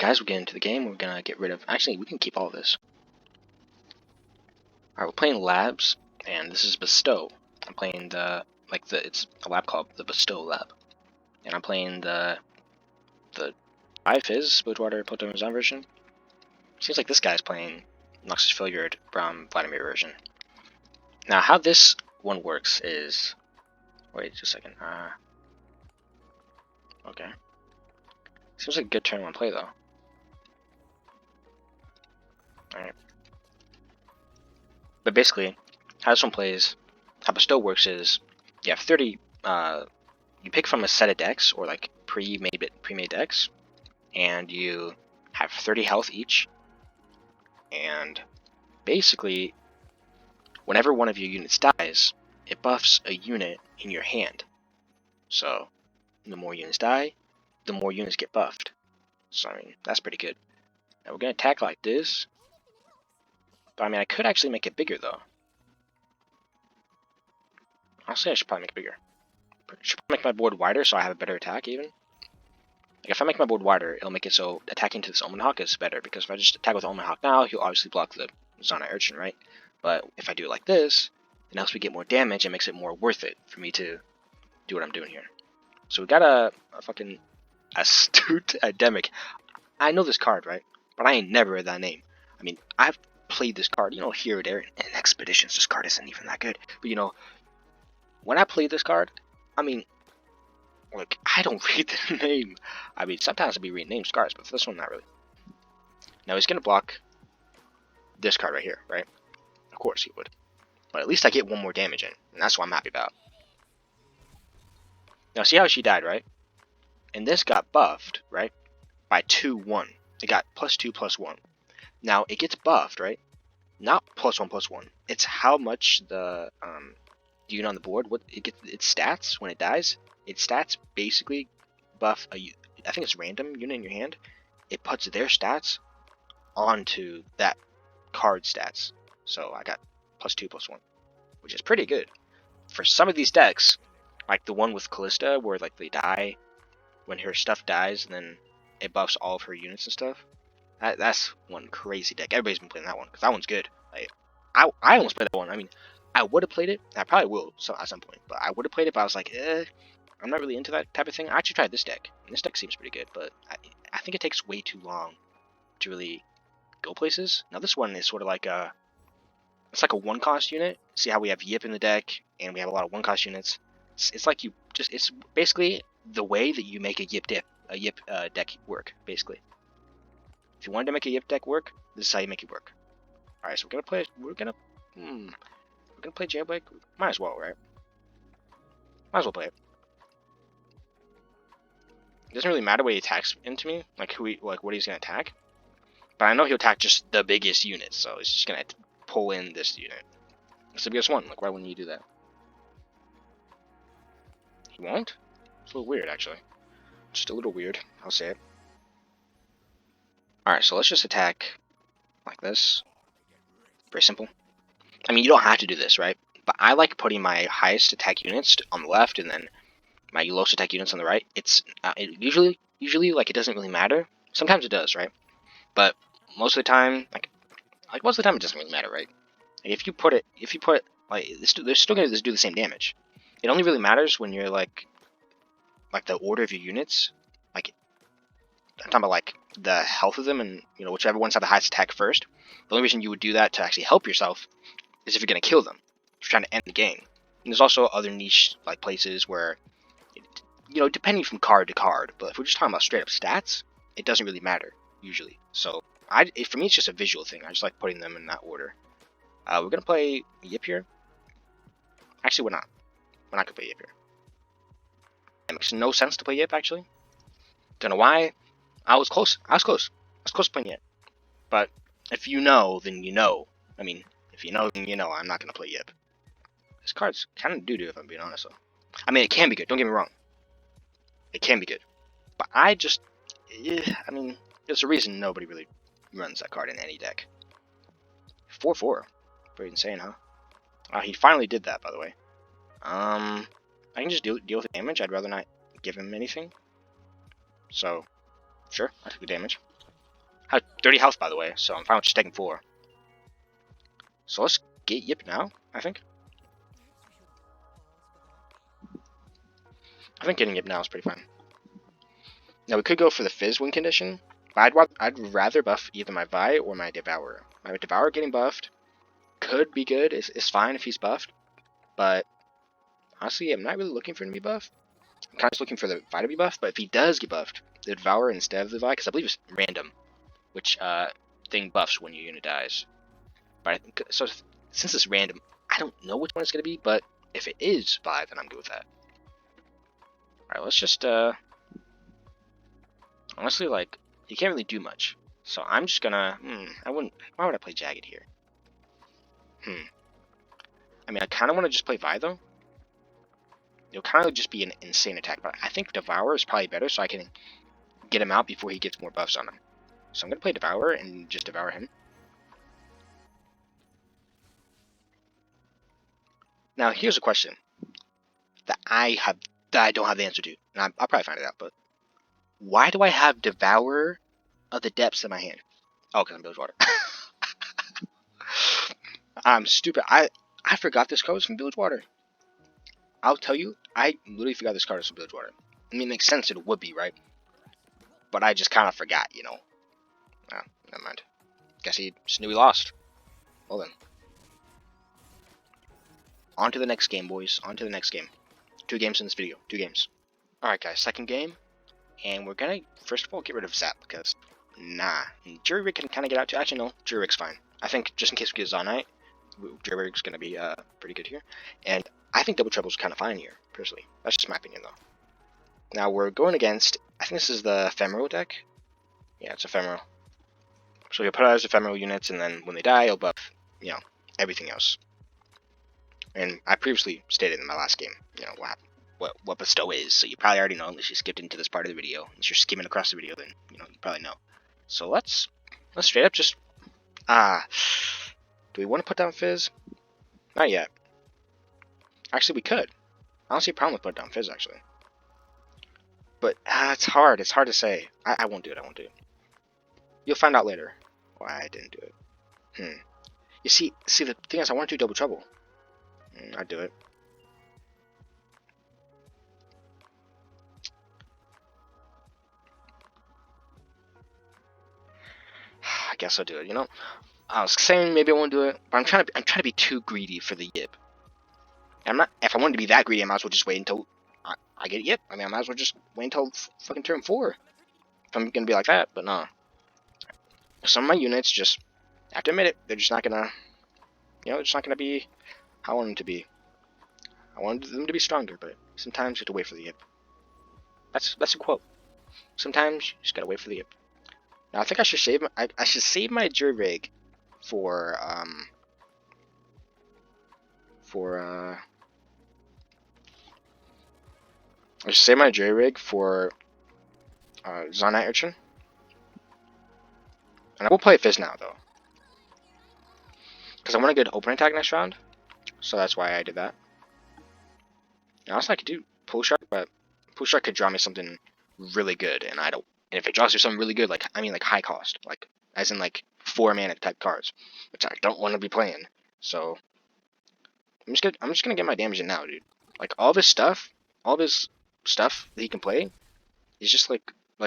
guys, we'll get into the game. We're gonna get rid of. Actually, we can keep all of this. Alright, we're playing labs, and this is Bestow. I'm playing it's a lab called the Bestow lab. And I'm playing the Fizz, Bridgewater Potemkin version. Seems like this guy's playing Noxus Failure from Vladimir version. Now, how this one works is. Wait just a second. Okay. Seems like a good turn one play, though. Alright. But basically, how this one plays, how Bestow works is, you have 30, you pick from a set of decks, or like pre-made decks, and you have 30 health each, and basically, whenever one of your units dies, it buffs a unit in your hand. So, the more units die, the more units get buffed. So, I mean, that's pretty good. Now, we're going to attack like this. But, I mean, I could actually make it bigger, though. Honestly, I should probably make it bigger. I should probably make my board wider so I have a better attack, even. Like, if I make my board wider, it'll make it so attacking to this Omen Hawk is better. Because if I just attack with Omen Hawk now, he'll obviously block the Zana Urchin, right? But if I do it like this, it helps me get more damage and makes it more worth it for me to do what I'm doing here. So we got a fucking Astute Endemic. I know this card, right? But I ain't never heard that name. I mean, I've played this card, here or there in Expeditions. This card isn't even that good. But, when I play this card, I mean, like, I don't read the name. I mean, sometimes I'll be reading name cards, but for this one, not really. Now, he's going to block this card right here, right? Of course he would. But at least I get one more damage in, and that's what I'm happy about. Now, see how she died, right? And this got buffed, right? By 2/1. It got +2/+1. Now, it gets buffed, right? Not +1/+1. It's how much the unit on the board, what it gets, its stats when it dies. Its stats basically buff I think it's random unit in your hand. It puts their stats onto that card stats. So I got +2/+1, which is pretty good. For some of these decks, like the one with Callista, where like they die when her stuff dies, and then it buffs all of her units and stuff. That's one crazy deck. Everybody's been playing that one because that one's good. Like, I almost played that one. I mean, I would have played it. I probably will at some point, but I would have played it. But I was like, I'm not really into that type of thing. I actually tried this deck, and this deck seems pretty good, but I think it takes way too long to really go places. Now this one is sort of like it's like a one-cost unit. See how we have Yipp in the deck, and we have a lot of one-cost units. It's like it's basically the way that you make a Yipp deck work, basically. If you wanted to make a Yipp deck work, this is how you make it work. Alright, so we're gonna play Jailbreak. Might as well, right? Might as well play it. It doesn't really matter what he attacks into me, like what he's gonna attack. But I know he'll attack just the biggest unit, so he's just gonna pull in this unit. It's the biggest one. Like, why wouldn't you do that? He won't? It's a little weird, actually. Just a little weird. I'll say it. Alright, so let's just attack like this. Very simple. I mean, you don't have to do this, right? But I like putting my highest attack units on the left and then my lowest attack units on the right. It's usually like it doesn't really matter. Sometimes it does, right? But most of the time, like most of the time, it doesn't really matter, right? Like if you put like they're still gonna do the same damage. It only really matters when you're like the order of your units. Like I'm talking about like the health of them, and whichever ones have the highest attack first. The only reason you would do that to actually help yourself is if you're gonna kill them. If you're trying to end the game. And there's also other niche like places where, depending from card to card. But if we're just talking about straight up stats, it doesn't really matter usually. So for me, it's just a visual thing. I just like putting them in that order. We're gonna play Yipp here. Actually, we're not. We're not gonna play Yipp here. It makes no sense to play Yipp, actually. Don't know why. I was close to playing Yipp. But if you know, then you know. I mean, if you know, then you know. I'm not gonna play Yipp. This card's kind of doo-doo, if I'm being honest, though. I mean, it can be good. Don't get me wrong. It can be good. But I mean, there's a reason nobody really runs that card in any deck. 4/4. Pretty insane, huh? He finally did that, by the way. I can just deal with the damage. I'd rather not give him anything. So, sure, I took the damage. I have 30 health, by the way, so I'm fine with just taking 4. So let's get Yipp now, I think. I think getting Yipp now is pretty fine. Now, we could go for the Fizz win condition, but I'd rather buff either my Vi or my Devourer. My Devourer getting buffed could be good, it's fine if he's buffed, but honestly, I'm not really looking for him to be buffed. I'm kind of just looking for the Vi to be buffed, but if he does get buffed, the Devourer instead of the Vi, because I believe it's random, which thing buffs when your unit dies. But so since it's random, I don't know which one it's going to be, but if it is Vi, then I'm good with that. Alright, let's just, honestly, like, he can't really do much. So I'm just gonna, why would I play Jagged here? I mean, I kind of want to just play Vi, though. It'll kind of just be an insane attack, but I think Devour is probably better, so I can get him out before he gets more buffs on him. So I'm gonna play Devour and just devour him. Now, here's a question that I don't have the answer to, and I'll probably find it out, but why do I have Devourer of the Depths in my hand? Oh, because I'm Village Water. I'm stupid. I forgot this card was from Village Water. I'll tell you, I literally forgot this card was from Village Water. I mean, it makes sense it would be, right? But I just kind of forgot, you know. Oh, never mind. Guess he just knew he lost. Well then. On to the next game, boys. On to the next game. 2 games in this video. 2 games. Alright, guys. Second game. And we're gonna, first of all, get rid of Zap, because, nah. Jury Rig can kind of get out too. Actually, no. Jury Rig's fine. I think, just in case we get Zonite, Jury Rig's gonna be pretty good here. And I think Double Trouble's kind of fine here, personally. That's just my opinion, though. Now, we're going against, I think this is the Ephemeral deck. Yeah, it's Ephemeral. So you'll put out as Ephemeral units, and then when they die, you'll buff, you know, everything else. And I previously stated in my last game, you know, what Bestow is, so you probably already know unless you skipped into this part of the video. Unless you're skimming across the video, then, you know, you probably know. So let's straight up just, do we want to put down Fizz? Not yet. Actually, we could. I don't see a problem with putting down Fizz, actually. But, it's hard to say. I won't do it, You'll find out later why I didn't do it. You see, the thing is, I want to do Double Trouble. I'd do it. I guess I'll do it, you know? I was saying maybe I won't do it, but I'm trying to be too greedy for the Yipp. I'm not, if I wanted to be that greedy, I might as well just wait until I get Yipp. I mean, I might as well just wait until fucking turn 4. If I'm gonna be like that, but nah. Some of my units just, I have to admit it, they're just not gonna, you know, they're just not gonna be how I want them to be. I wanted them to be stronger, but sometimes you have to wait for the Yipp. That's a quote. Sometimes you just gotta wait for the Yipp. Now I think I should save my Jury Rig for I should save my Jury Rig for Zonite Urchin. And I will play Fizz now though. Because I want a good opening attack next round. So that's why I did that. Now also I could do Pull Shark, but Pull Shark could draw me something really good, and I don't. And if it draws you something really good, like, I mean, like high cost, like, as in like 4 mana type cards, which I don't want to be playing. So I'm just gonna get my damage in now, dude. Like all this stuff that he can play is just like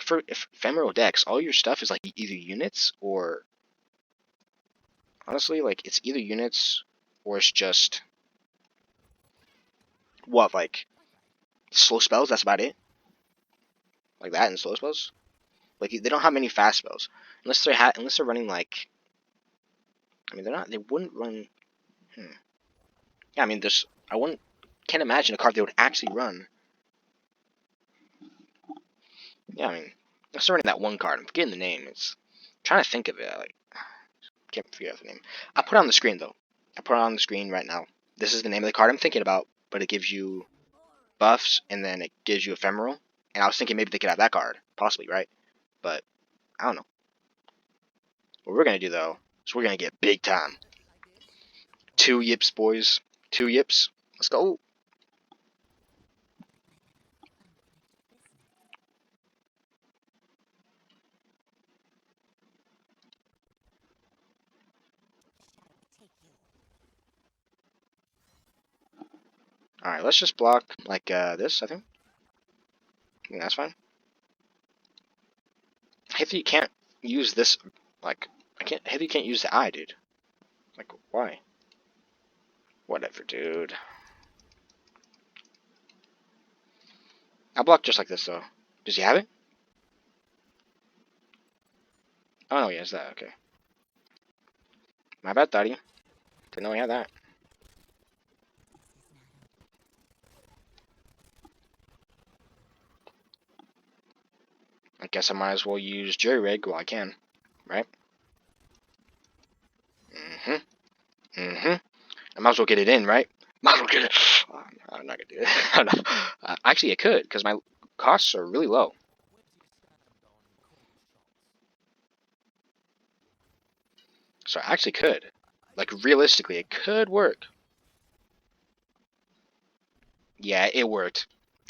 for ephemeral decks, all your stuff is like either units or honestly, like it's either units or it's just what, like slow spells. That's about it. Like that and slow spells. Like they don't have many fast spells unless they're running like. I mean, they wouldn't run. Yeah, I mean, can't imagine a card they would actually run. Yeah, I mean, unless they're running that one card. I'm forgetting the name. I'm trying to think of it. Like, can't figure out the name. I'll put it on the screen though. I'll put it on the screen right now. This is the name of the card I'm thinking about, but it gives you buffs and then it gives you ephemeral. And I was thinking maybe they could have that card, possibly, right? But I don't know. What we're gonna do though is we're gonna get big time. 2 Yipps, boys. 2 Yipps. Let's go. Alright, let's just block like this, I think. Yeah, that's fine. I hate that you can't use this, like, I hate that you can't use the eye, dude. Like, why? Whatever, dude. I'll block just like this, though. Does he have it? Oh, no, he has that, okay. My bad, Daddy. Didn't know he had that. I guess I might as well use Jerry Rig while I can, right? I might as well get it in, right? Might as well get it. Oh, I'm not gonna do it. Actually, I could, because my costs are really low. So I actually could. Like, realistically, it could work. Yeah, it worked.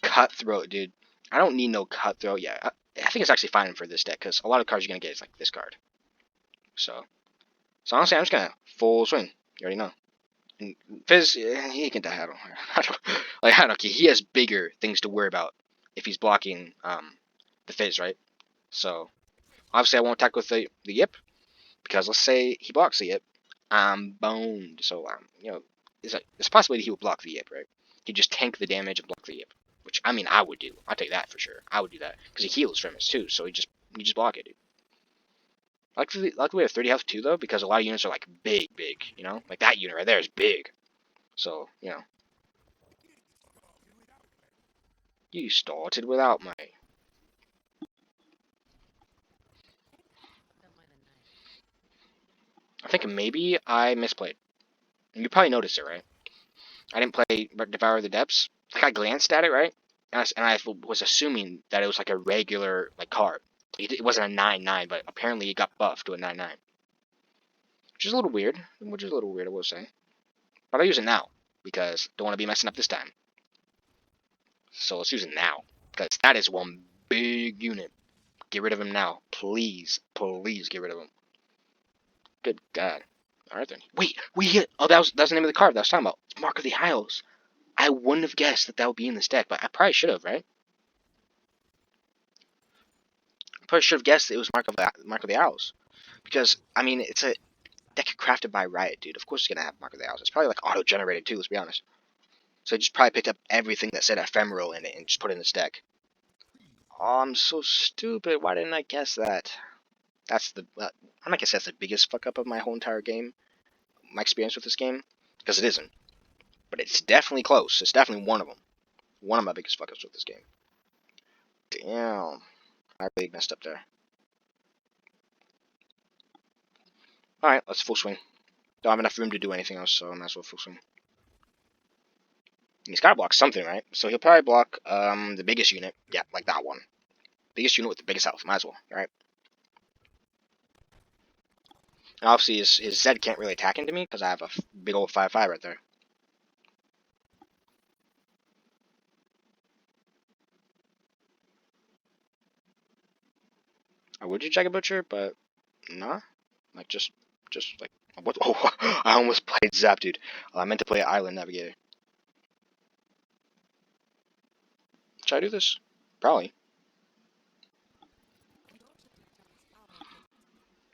Cutthroat, dude. I don't need no Cutthroat. Yeah, I think it's actually fine for this deck, because a lot of cards you're going to get is like this card. So honestly, I'm just going to full swing. You already know. And Fizz, he can die. I don't care. He has bigger things to worry about if he's blocking the Fizz, right? So obviously I won't attack with the Yipp, because let's say he blocks the Yipp, I'm boned. So there's a possibility he would block the Yipp, right? He'd just tank the damage and block the Yipp, which I mean I would do. I'll take that for sure. I would do that because he heals from his too, so you just block it, dude. Luckily we have 30 health too, though, because a lot of units are like big, you know, like that unit right there is big. So you started without my. I think maybe I misplayed. You probably noticed it, right? I didn't play Devour the Depths. Like I glanced at it, right? And I was assuming that it was like a regular like card. It wasn't a 9/9, but apparently it got buffed to a 9/9, which is a little weird. Which is a little weird, I will say. But I'll use it now because don't want to be messing up this time. So let's use it now because that is one big unit. Get rid of him now, please, please get rid of him. Good God. All right then. Wait, we hit. Oh, that's the name of the card that I was talking about. It's Mark of the Isles. I wouldn't have guessed that would be in this deck, but I probably should have, right? I probably should have guessed it was Mark of the Owls, because I mean it's a deck crafted by Riot, dude. Of course it's gonna have Mark of the Owls. It's probably like auto generated too. Let's be honest. So I just probably picked up everything that said ephemeral in it and just put it in this deck. Oh, I'm so stupid. Why didn't I guess that? That's the. I'm not gonna say that's the biggest fuck up of my whole entire game, my experience with this game, because it isn't. But it's definitely close. It's definitely one of them. One of my biggest fuck ups with this game. Damn, I really messed up there. All right, let's full swing. Don't have enough room to do anything else, so I might as well full swing. He's got to block something, right? So he'll probably block the biggest unit. Yeah, like that one. Biggest unit with the biggest health. Might as well, right? And obviously his Zed can't really attack into me because I have a big old 5/5 right there. I would do Jagged Butcher, but nah. Like just like what? Oh, I almost played Zap, dude. I meant to play Island Navigator. Should I do this? Probably.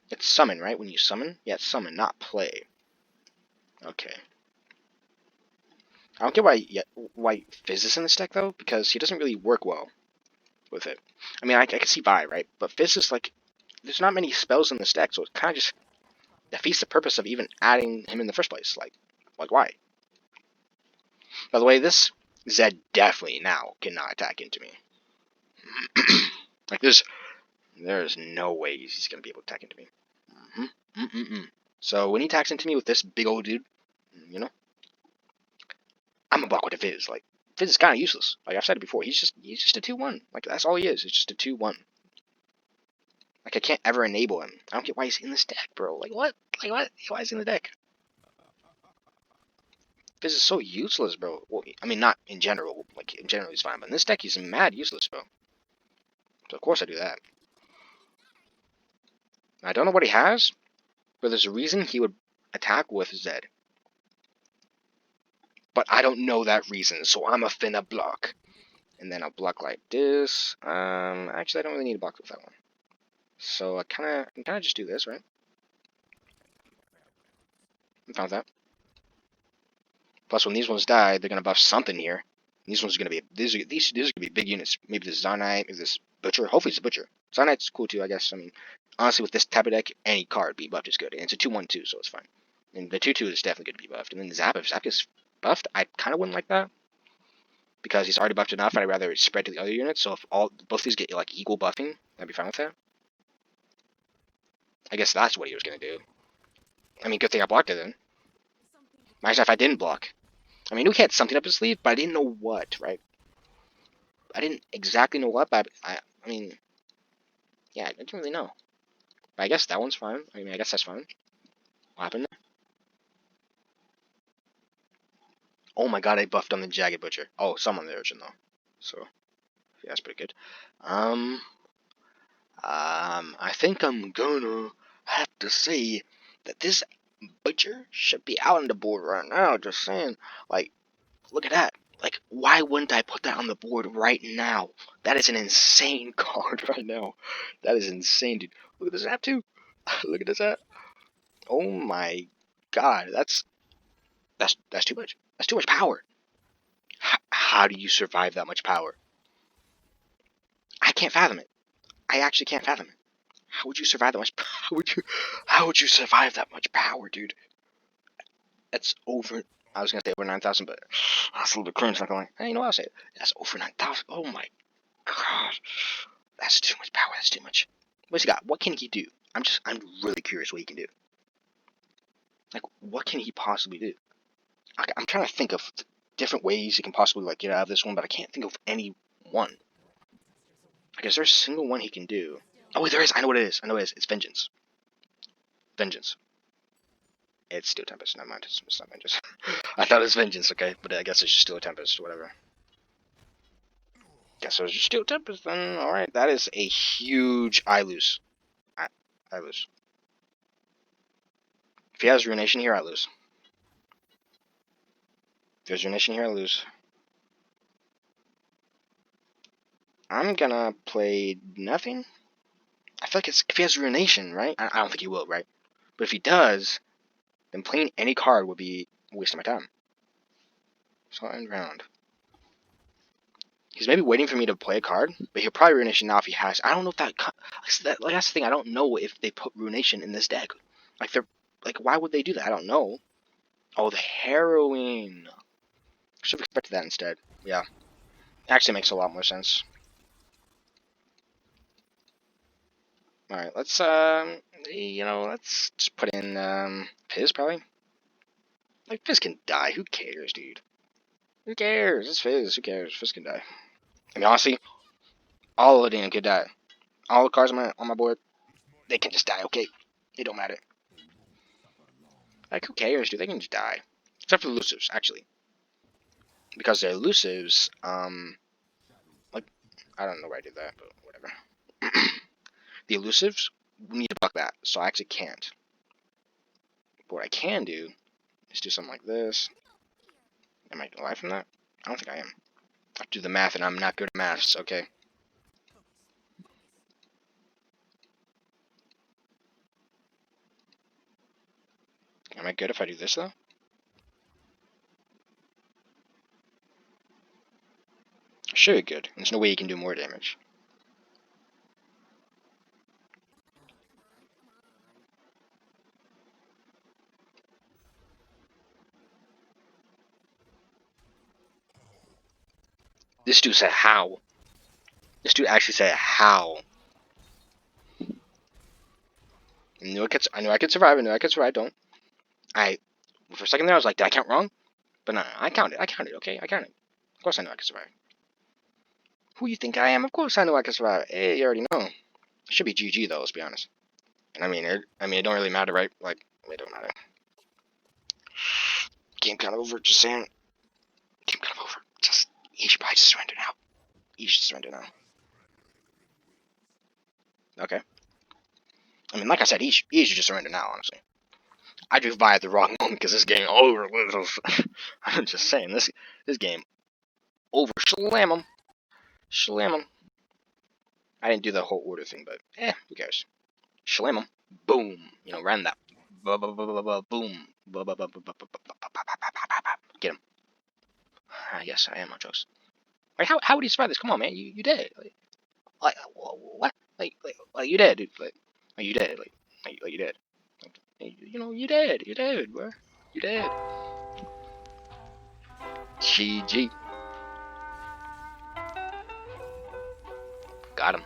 It's summon, right? When you summon? Yeah, it's summon, not play. Okay. I don't get why Fizz is in this deck, though, because he doesn't really work well with it. I mean, I can see Vi, right? But Fizz is like, there's not many spells in this deck, so it kind of just defeats the purpose of even adding him in the first place. Like why? By the way, this Zed definitely now cannot attack into me. Like, there's no way he's gonna be able to attack into me. So when he attacks into me with this big old dude, you know, I'm gonna block with a Fizz. Like, Fizz is kind of useless. Like I've said it before, he's just a 2/1. Like that's all he is. It's just a 2/1. Like I can't ever enable him. I don't get why he's in this deck, bro. Like what? Like what? Why is he in the deck? Fizz is so useless, bro. Well, I mean, not in general. Like in general, he's fine, but in this deck, he's mad useless, bro. So of course I do that. I don't know what he has, but there's a reason he would attack with Zed. but I don't know that reason, so I'm a finna block. And then I'll block like this. Actually, I don't really need to block with that one. So I can kinda just do this, right? I'm fine with that. Plus, when these ones die, they're gonna buff something here. These ones are gonna be these are gonna be big units. Maybe this Zonite, maybe this Butcher. Hopefully it's a Butcher. Zonite's cool too, I guess. I mean, honestly, with this type of deck, any card being buffed is good. And it's a 2/1/2, so it's fine. And the 2/2 is definitely going to be buffed. And then Zap, if Zap gets buffed, I kind of wouldn't like that because he's already buffed enough. I'd rather spread to the other units. So if both these get like equal buffing, I'd be fine with that. I guess that's what he was going to do. I mean, good thing I blocked it then. Imagine if I didn't block. I mean, I knew he had something up his sleeve, but I didn't know what, right? I didn't exactly know what, but I mean, yeah, I didn't really know. But I guess that one's fine. I mean, I guess that's fine. What happened? Oh my god, I buffed on the Jagged Butcher. Oh, some on the Urchin though. So, yeah, that's pretty good. I think I'm gonna have to say that this Butcher should be out on the board right now. Just saying. Like, look at that. Like, why wouldn't I put that on the board right now? That is an insane card right now. That is insane, dude. Look at this app too. Look at this app. Oh my god, that's too much. That's too much power. How do you survive that much power? I can't fathom it. I actually can't fathom it. How would you survive that much? How would you survive that much power, dude? That's over. I was gonna say over 9,000, but that's a little bit cringe. Not gonna lie. Hey, you know what I'll say? That's over 9,000. Oh my god, that's too much power. That's too much. What's he got? What can he do? I'm really curious what he can do. Like, what can he possibly do? I'm trying to think of different ways he can possibly like get out of this one, but I can't think of any one. Like, is there a single one he can do? Oh, wait, there is. I know what it is. I know what it is. It's Vengeance. Vengeance. It's Steel Tempest. Never mind. It's not Vengeance. I thought it was Vengeance, okay, but I guess it's just Steel Tempest, whatever. Guess it was just Steel Tempest then. Alright, that is a huge I lose. I lose. If he has Ruination here, I lose. If he has Ruination here, I lose. I'm gonna play nothing. I feel like it's if he has Ruination, right? I don't think he will, right? But if he does, then playing any card would be a waste of my time. So I'll end round. He's maybe waiting for me to play a card, but he'll probably Ruination now if he has. I don't know if that. Like that's the thing. I don't know if they put Ruination in this deck. Like they're like, why would they do that? I don't know. Oh, the Harrowing. Should have expected that instead. Yeah, actually makes a lot more sense. All right, let's let's just put in Fizz probably. Like Fizz can die. Who cares, dude? Who cares? It's Fizz. Who cares? Fizz can die. I mean, honestly, all of them could die. All the cards on my board, they can just die. Okay, it don't matter. Like, who cares, dude? They can just die. Except for the elusives, actually. Because they're elusives, like, I don't know why I did that, but whatever. The elusives need to block that, so I actually can't. But what I can do is do something like this. Am I alive from that? I don't think I am. I have to do the math, and I'm not good at maths, okay. Am I good if I do this, though? Sure, good. There's no way you can do more damage. This dude said how. This dude actually said how. I knew I could survive. I knew I could survive. Don't. For a second there, I was like, did I count wrong? But no, I counted. I counted. Okay, I counted. Of course I knew I could survive. Who you think I am? Of course I know I can survive. Hey, you already know. It should be GG though. Let's be honest. And it don't really matter, right? Like, it don't matter. Game kind of over. Just saying. Game kind of over. Just he should probably just surrender now. He should surrender now. Okay. I mean, like I said, he should just surrender now. Honestly. I just buy at the wrong moment because this game over. I'm just saying, this game over. Slam him. Slam him. I didn't do the whole order thing, but who cares? Slam him. Boom. You know, ran that. Boom. Get him. Yes, I am on drugs. Like, how would you survive this? Come on, man. You dead. Like what? Like you dead, dude. Like you dead. Like you dead. You know, you dead. You dead, bro. You dead. GG. Got him.